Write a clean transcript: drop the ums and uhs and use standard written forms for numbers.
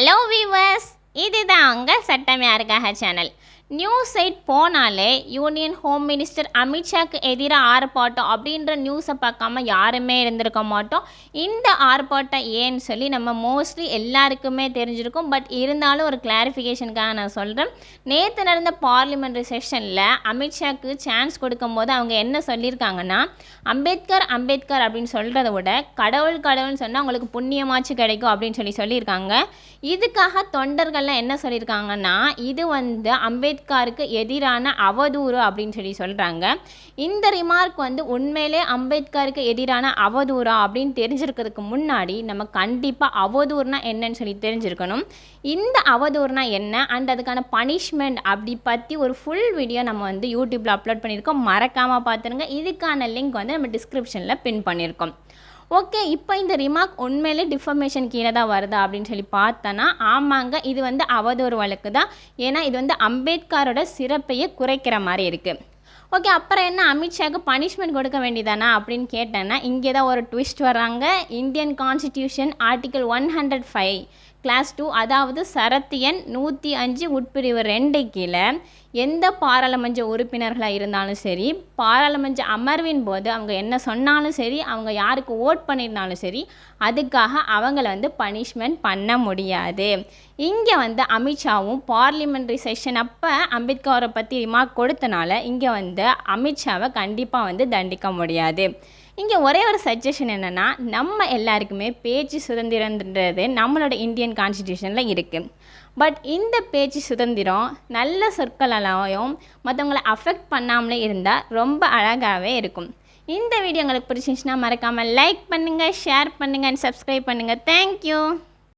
Hello viewers, இதுதான் உங்கள் சட்டம் யாருக்காக சேனல். நியூஸ் சைட் போனாலே யூனியன் ஹோம் மினிஸ்டர் அமித்ஷாக்கு எதிராக ஆர்ப்பாட்டம் அப்படின்ற நியூஸை பார்க்காம யாருமே இருந்திருக்க மாட்டோம். இந்த ஆர்ப்பாட்டம் ஏன்னு சொல்லி நம்ம மோஸ்ட்லி எல்லாருக்குமே தெரிஞ்சிருக்கும். பட் இருந்தாலும் ஒரு கிளாரிஃபிகேஷனுக்காக நான் சொல்கிறேன். நேற்று நடந்த பார்லிமெண்ட்ரி செஷனில் அமித்ஷாக்கு சான்ஸ் கொடுக்கும்போது அவங்க என்ன சொல்லியிருக்காங்கன்னா, அம்பேத்கர் அம்பேத்கர் அப்படின்னு சொல்கிறத விட கடவுள் கடவுள்னு சொன்னால் அவங்களுக்கு புண்ணியமாச்சு கிடைக்கும் அப்படின்னு சொல்லியிருக்காங்க. இதுக்காக தொண்டர்கள்லாம் என்ன சொல்லியிருக்காங்கன்னா, இது அம்பேத்கருக்கு எதிரான அவதூறு அப்படின்னு சொல்கிறாங்க. இந்த ரிமார்க் உண்மையிலே அம்பேத்கருக்கு எதிரான அவதூறா அப்படின்னு தெரிஞ்சிருக்கிறதுக்கு முன்னாடி நம்ம கண்டிப்பாக அவதூறுனா என்னன்னு சொல்லி தெரிஞ்சிருக்கணும். இந்த அவதூறுனா என்ன அண்ட் அதுக்கான பனிஷ்மெண்ட் அப்படி பற்றி ஒரு ஃபுல் வீடியோ நம்ம யூடியூப்பில் அப்லோட் பண்ணியிருக்கோம். மறக்காமல் பார்த்துருங்க. இதுக்கான லிங்க் நம்ம டிஸ்கிரிப்ஷனில் பின் பண்ணியிருக்கோம். ஓகே, இப்போ இந்த ரிமார்க் உண்மையிலே டிஃபர்மேஷன் கீழே தான் வருதா அப்படின்னு சொல்லி பார்த்தோன்னா, ஆமாங்க, இது அவதூறு வழக்கு தான். ஏன்னா இது அம்பேத்கரோட சிறப்பையே குறைக்கிற மாதிரி இருக்குது. ஓகே, அப்புறம் என்ன அமித்ஷாவுக்கு பனிஷ்மெண்ட் கொடுக்க வேண்டியதானா அப்படின்னு கேட்டேன்னா, இங்கே தான் ஒரு ட்விஸ்ட் வர்றாங்க. இந்தியன் கான்ஸ்டிடியூஷன் ஆர்டிகல் 105 கிளாஸ் 2, அதாவது சரத்து எண் 105 உட்பிரிவு 2 கீழே எந்த பாராளுமன்ற உறுப்பினர்களாக இருந்தாலும் சரி, பாராளுமன்ற அமர்வின் போது அவங்க என்ன சொன்னாலும் சரி, அவங்க யாருக்கு ஓட் பண்ணியிருந்தாலும் சரி, அதுக்காக அவங்கள பனிஷ்மெண்ட் பண்ண முடியாது. இங்கே அமித்ஷாவும் பார்லிமெண்ட்ரி செஷன் அப்போ அம்பேத்கரை பற்றி ரிமார்க் கொடுத்தனால இங்கே அமித்ஷாவை கண்டிப்பாக தண்டிக்க முடியாது. இங்கே ஒரே ஒரு சஜஷன் என்னென்னா, நம்ம எல்லாருக்குமே பேச்சு சுதந்திரன்றது நம்மளோட இந்தியன் கான்ஸ்டிடியூஷனில் இருக்குது. பட் இந்த பேச்சு சுதந்திரம் நல்ல சொற்களாலையும் மற்றவங்களை அஃபெக்ட் பண்ணாமலே இருந்தால் ரொம்ப அழகாகவே இருக்கும். இந்த வீடியோ உங்களுக்கு பிடிச்சிருந்துச்சுன்னா மறக்காமல் லைக் பண்ணுங்கள், ஷேர் பண்ணுங்கள் அண்ட் சப்ஸ்கிரைப் பண்ணுங்கள். தேங்க்யூ.